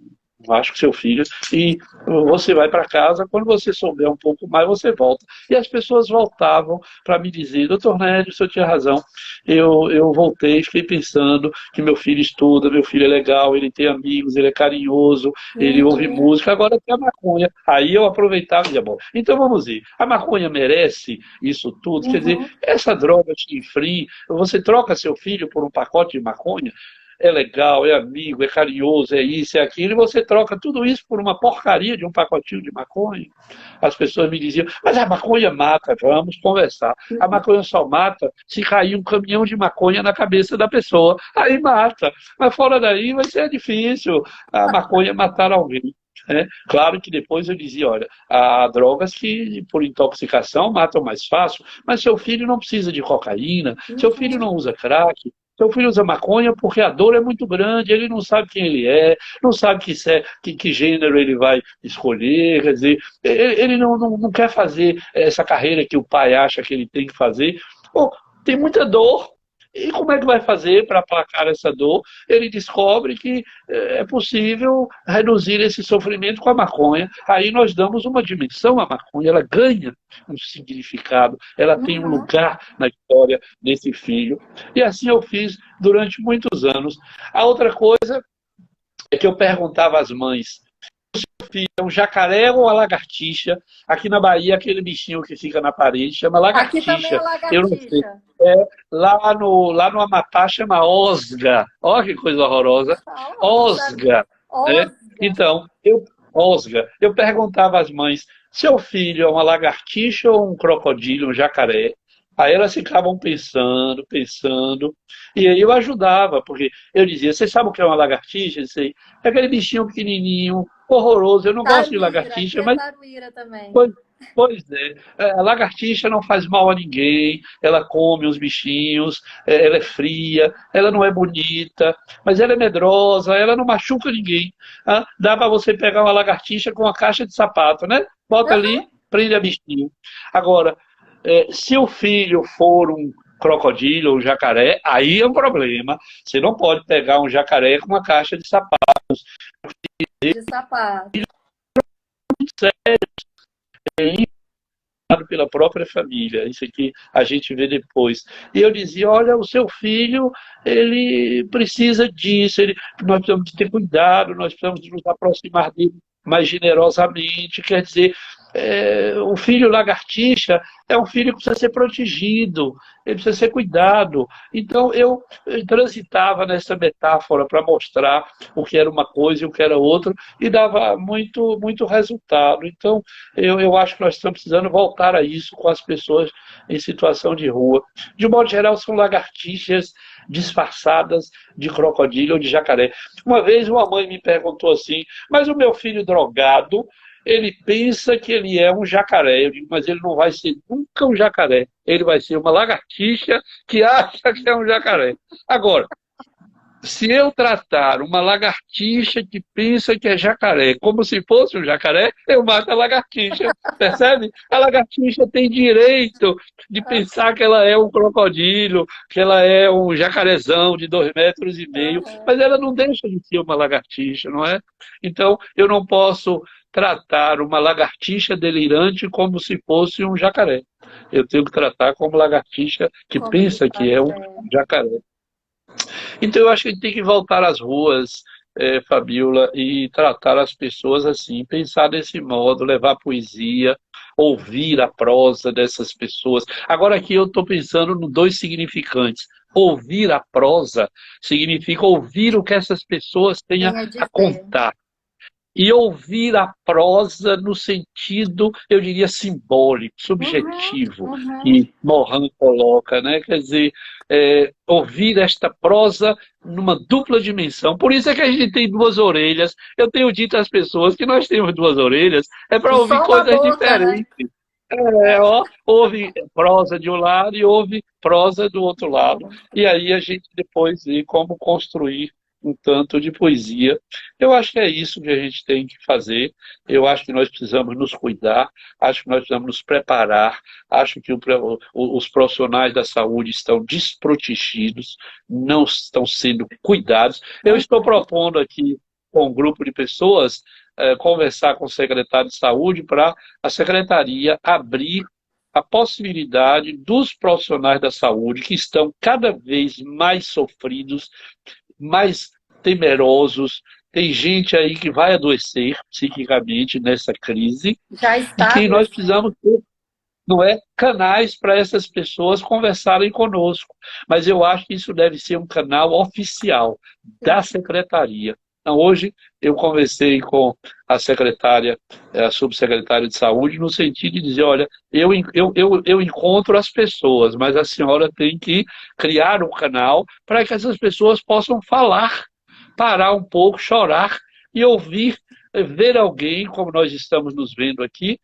acho que seu filho. E você vai para casa, quando você souber um pouco mais, você volta. E as pessoas voltavam para me dizer, doutor Nélio, o senhor tinha razão. Eu voltei, fiquei pensando que meu filho estuda, meu filho é legal, ele tem amigos, ele é carinhoso, ele ouve música, agora tem a maconha. Aí eu aproveitava e dizia, bom, então vamos ir. A maconha merece isso tudo? Quer dizer, essa droga te free, você troca seu filho por um pacote de maconha? É legal, é amigo, é carinhoso, é isso, é aquilo, e você troca tudo isso por uma porcaria de um pacotinho de maconha. As pessoas me diziam, mas a maconha mata, vamos conversar. A maconha só mata se cair um caminhão de maconha na cabeça da pessoa. Aí mata. Mas fora daí vai ser difícil a maconha matar alguém. Claro que depois eu dizia, olha, há drogas que por intoxicação matam mais fácil, mas seu filho não precisa de cocaína, seu filho não usa crack, seu filho usa maconha porque a dor é muito grande, ele não sabe quem ele é, não sabe que gênero ele vai escolher, quer dizer, ele não quer fazer essa carreira que o pai acha que ele tem que fazer. Pô, tem muita dor. E como é que vai fazer para aplacar essa dor? Ele descobre que é possível reduzir esse sofrimento com a maconha. Aí nós damos uma dimensão à maconha, ela ganha um significado, ela tem um lugar na história desse filho. E assim eu fiz durante muitos anos. A outra coisa é que eu perguntava às mães, filho é um jacaré ou a lagartixa? Aqui na Bahia, aquele bichinho que fica na parede chama Aqui também é lagartixa. Eu não sei. lagartixa. Lá no Amapá chama osga. Olha que coisa horrorosa. Osga. Né? Então, osga. Eu perguntava às mães, seu filho é uma lagartixa ou um crocodilo, um jacaré? Aí elas ficavam pensando, pensando, e aí eu ajudava, porque eu dizia, você sabe o que é uma lagartixa? Sei. É aquele bichinho pequenininho, horroroso, eu não gosto de lagartixa, mas taruíra também. pois é, a lagartixa não faz mal a ninguém, ela come os bichinhos, ela é fria, ela não é bonita, mas ela é medrosa, ela não machuca ninguém. Dá para você pegar uma lagartixa com uma caixa de sapato, né? Bota ali, prende a bichinho. Agora, se o filho for um crocodilo ou um jacaré, aí é um problema. Você não pode pegar um jacaré com uma caixa de sapatos. De sapato. Pela própria família, isso aqui a gente vê depois. E eu dizia, olha, o seu filho, ele precisa disso, nós precisamos ter cuidado, nós precisamos nos aproximar dele mais generosamente, quer dizer, o filho lagartixa é um filho que precisa ser protegido, ele precisa ser cuidado. Então eu transitava nessa metáfora para mostrar o que era uma coisa e o que era outra, e dava muito, muito resultado. Então eu acho que nós estamos precisando voltar a isso com as pessoas em situação de rua. De um modo geral, são lagartixas disfarçadas de crocodilo ou de jacaré. Uma vez uma mãe me perguntou assim, mas o meu filho drogado, ele pensa que ele é um jacaré. Eu digo, mas ele não vai ser nunca um jacaré. Ele vai ser uma lagartixa que acha que é um jacaré. Agora, Se eu tratar uma lagartixa que pensa que é jacaré como se fosse um jacaré, eu mato a lagartixa, percebe? A lagartixa tem direito de pensar que ela é um crocodilo, que ela é um jacarezão de 2,5 metros, mas ela não deixa de ser uma lagartixa, não é? Então, eu não posso tratar uma lagartixa delirante como se fosse um jacaré. Eu tenho que tratar como lagartixa que Como de pensa que é fato um é. jacaré. Então, eu acho que a gente tem que voltar às ruas, Fabiola, e tratar as pessoas assim, pensar desse modo, levar poesia, ouvir a prosa dessas pessoas. Agora, aqui eu estou pensando em dois significantes. Ouvir a prosa significa ouvir o que essas pessoas têm Tem a a dizer. contar e ouvir a prosa no sentido, eu diria, simbólico, Uhum, subjetivo, uhum. que Morin coloca, né? Quer dizer, ouvir esta prosa numa dupla dimensão. Por isso é que a gente tem duas orelhas. Eu tenho dito às pessoas que nós temos duas orelhas, é para E ouvir só uma coisas boca, né? diferentes. Ó, ouve prosa de um lado e ouve prosa do outro Do lado. outro. E aí a gente depois vê como construir um tanto de poesia. Eu acho que é isso que a gente tem que fazer. Eu acho que nós precisamos nos cuidar, acho que nós precisamos nos preparar, acho que os profissionais da saúde estão desprotegidos, não estão sendo cuidados. Eu estou Uhum. propondo aqui com um grupo de pessoas conversar com o secretário de saúde para a secretaria abrir a possibilidade dos profissionais da saúde que estão cada vez mais sofridos, mais temerosos. Tem gente aí que vai adoecer psiquicamente nessa crise Já e está que nós precisamos adoecendo. ter, não é, canais para essas pessoas conversarem conosco. Mas eu acho que isso deve ser um canal oficial da Sim. secretaria. Então, hoje eu conversei com a secretária, a subsecretária de saúde, no sentido de dizer, olha, eu encontro as pessoas, mas a senhora tem que criar um canal para que essas pessoas possam falar, parar um pouco, chorar e ouvir, ver alguém, como nós estamos nos vendo aqui,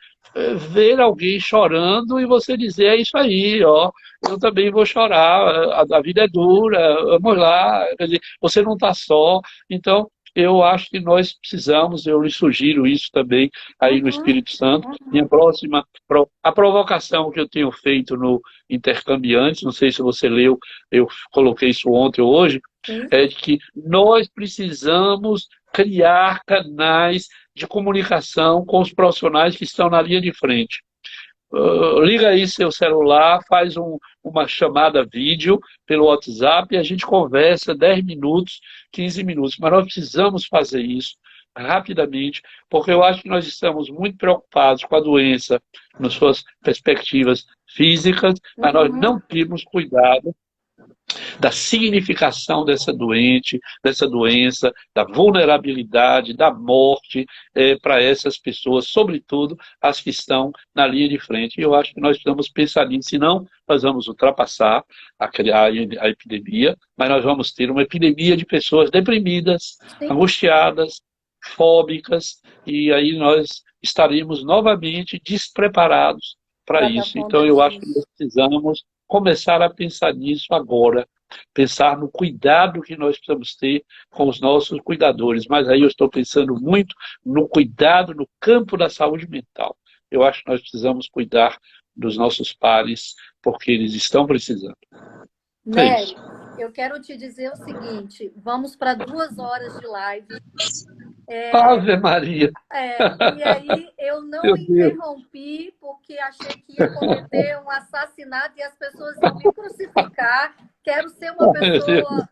ver alguém chorando e você dizer, é isso aí, ó, eu também vou chorar, a vida é dura, vamos lá, quer dizer, você não está só. Então, eu acho que nós precisamos, eu lhe sugiro isso também aí no Uhum, Espírito Santo. Minha uhum. próxima, a provocação que eu tenho feito no Intercambiantes, não sei se você leu, eu coloquei isso ontem ou hoje, Sim. é de que nós precisamos criar canais de comunicação com os profissionais que estão na linha de frente. Liga aí seu celular, faz uma chamada vídeo pelo WhatsApp e a gente conversa 10 minutos, 15 minutos. Mas nós precisamos fazer isso rapidamente, porque eu acho que nós estamos muito preocupados com a doença nas suas perspectivas físicas, mas nós Uhum. não temos cuidado da significação dessa doença, da vulnerabilidade, da morte para essas pessoas, sobretudo as que estão na linha de frente. E eu acho que nós precisamos pensar nisso, senão nós vamos ultrapassar a epidemia, mas nós vamos ter uma epidemia de pessoas deprimidas, Sim, angustiadas, fóbicas, e aí nós estaremos novamente despreparados para para dar isso. Então, conta eu acho que nós disso. precisamos começar a pensar nisso agora, pensar no cuidado que nós precisamos ter com os nossos cuidadores. Mas aí eu estou pensando muito no cuidado no campo da saúde mental. Eu acho que nós precisamos cuidar dos nossos pares, porque eles estão precisando. É isso. Nery, eu quero te dizer o seguinte: vamos para 2 horas de live. Ave Maria, E aí eu não meu Deus. interrompi porque achei que ia cometer um assassinato e as pessoas iam me crucificar. Quero ser uma Meu Deus. pessoa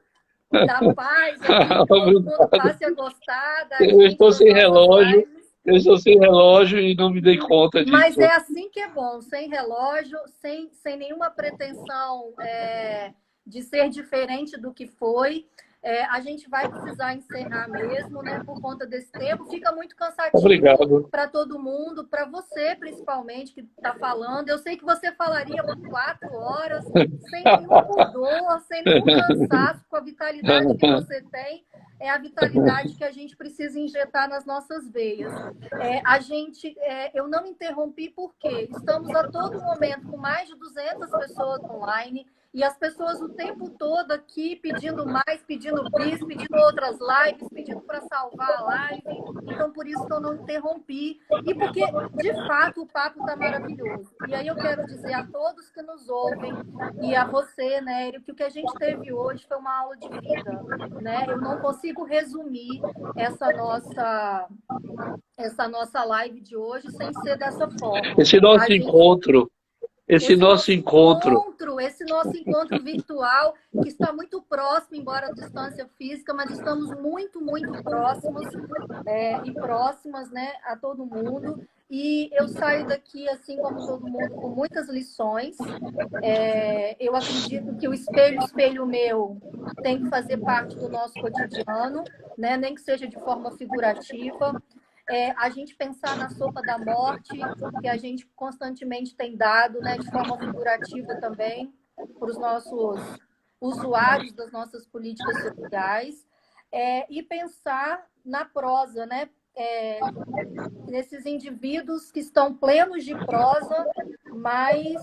da paz aqui, que todo mundo Obrigado. passe a gostar da Eu gente, estou das sem nossas relógio, lives. eu estou sem relógio e não me dei conta Mas disso. é assim que é bom, sem relógio, sem nenhuma pretensão de ser diferente do que foi. A gente vai precisar encerrar mesmo, né? Por conta desse tempo. Fica muito cansativo Obrigado. para todo mundo, para você principalmente que está falando. Eu sei que você falaria por 4 horas, sem nenhum pudor, sem nenhum cansaço, com a vitalidade que você tem. É a vitalidade que a gente precisa injetar nas nossas veias. Eu não interrompi porque estamos a todo momento com mais de 200 pessoas online. E as pessoas o tempo todo aqui pedindo mais, pedindo bis, pedindo outras lives, pedindo para salvar a live. Então, por isso que eu não interrompi. E porque, de fato, o papo está maravilhoso. E aí eu quero dizer a todos que nos ouvem e a você, Nério, que o que a gente teve hoje foi uma aula de vida, né? Eu não consigo resumir essa nossa live de hoje sem ser dessa forma. Esse nosso encontro, esse nosso encontro. Esse nosso encontro virtual, que está muito próximo, embora a distância física, mas estamos muito, muito próximos e próximas, né, a todo mundo. E eu saio daqui, assim como todo mundo, com muitas lições. Eu acredito que o espelho meu tem que fazer parte do nosso cotidiano, né, nem que seja de forma figurativa. A gente pensar na sopa da morte, que a gente constantemente tem dado, né, de forma figurativa também, para os nossos usuários das nossas políticas sociais, e pensar na prosa, né, nesses indivíduos que estão plenos de prosa, mas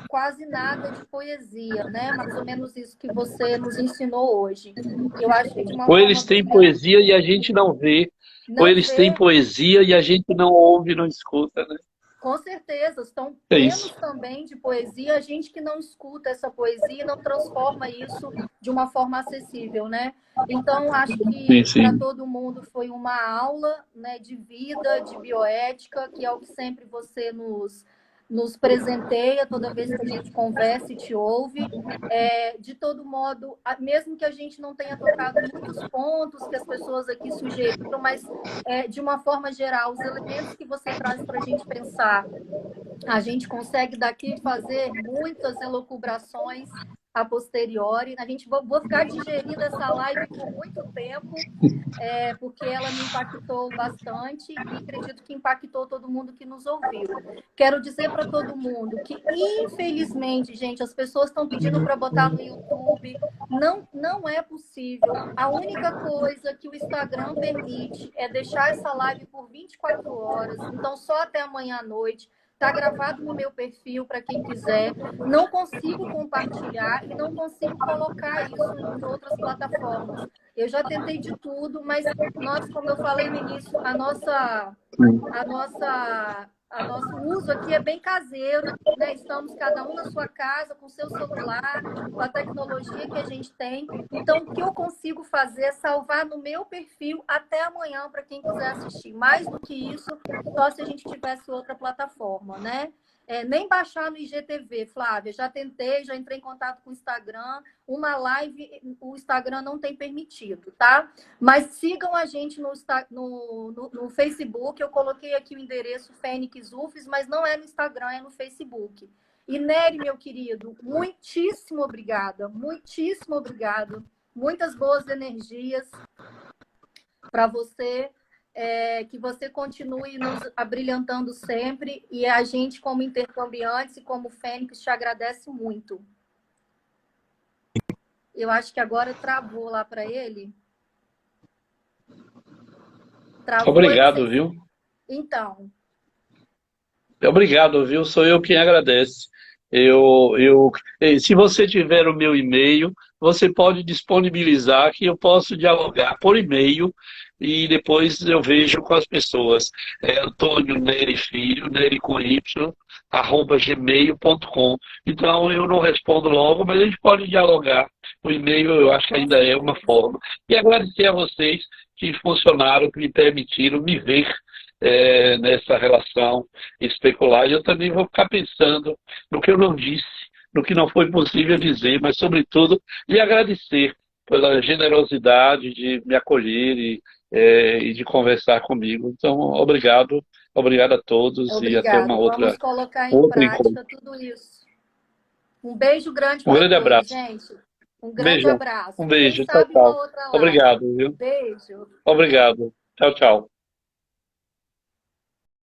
quase nada de poesia, né? Mais ou menos isso que você nos ensinou hoje. Eu acho que de uma Ou forma eles têm poesia e a gente não vê, ou não eles têm vê. poesia e a gente não ouve, não escuta, né? Com certeza, estão É plenos isso. também de poesia, a gente que não escuta essa poesia e não transforma isso de uma forma acessível, né? Então, acho Sim, que para sim. todo mundo foi uma aula, né, de vida, de bioética, que é o que sempre você nos presenteia toda vez que a gente conversa e te ouve. De todo modo, mesmo que a gente não tenha tocado muitos pontos que as pessoas aqui sugeriram, mas de uma forma geral, os elementos que você traz para a gente pensar, a gente consegue daqui fazer muitas elucubrações a posteriori. A gente vou ficar digerindo essa live por muito tempo, porque ela me impactou bastante e acredito que impactou todo mundo que nos ouviu. Quero dizer para todo mundo que, infelizmente, gente, as pessoas estão pedindo para botar no YouTube. Não é possível. A única coisa que o Instagram permite é deixar essa live por 24 horas, então só até amanhã à noite. Está gravado no meu perfil para quem quiser. Não consigo compartilhar e não consigo colocar isso em outras plataformas. Eu já tentei de tudo, mas nós, como eu falei no início, nosso uso aqui é bem caseiro, né? Estamos cada um na sua casa, com seu celular, com a tecnologia que a gente tem. Então, o que eu consigo fazer é salvar no meu perfil até amanhã para quem quiser assistir. Mais do que isso, só se a gente tivesse outra plataforma, né? Nem baixar no IGTV, Flávia. Já tentei, já entrei em contato com o Instagram. Uma live, o Instagram não tem permitido, tá? Mas sigam a gente no Facebook. Eu coloquei aqui o endereço Fênix UFES, mas não é no Instagram, é no Facebook. E Nery, meu querido, muitíssimo obrigada. Muitíssimo obrigado. Muitas boas energias para você. Que você continue nos abrilhantando sempre e a gente, como intercambiantes e como Fênix, te agradece muito. Eu acho que agora travou lá para ele. Travou, eu não sei. Obrigado, viu? Então. Obrigado, viu? Sou eu quem agradece. Se você tiver o meu e-mail, você pode disponibilizar que eu posso dialogar por e-mail e depois eu vejo com as pessoas. Antônio Nery Filho, Nery com Y, @gmail.com. Então eu não respondo logo, mas a gente pode dialogar. O e-mail eu acho que ainda é uma forma. E agradecer a vocês que funcionaram, que me permitiram me ver nessa relação especular. E eu também vou ficar pensando no que eu não disse, no que não foi possível dizer, mas, sobretudo, lhe agradecer pela generosidade de me acolher e de conversar comigo. Então, obrigado a todos e até uma Obrigado. Vamos outra, colocar um em outro encontro. prática tudo isso. Um beijo grande Um para grande todos, abraço. gente. Um Um grande beijão. abraço. Um Quem beijo. Tchau, sabe uma tchau. outra live. Obrigado, viu? Beijo. Obrigado. Tchau, tchau.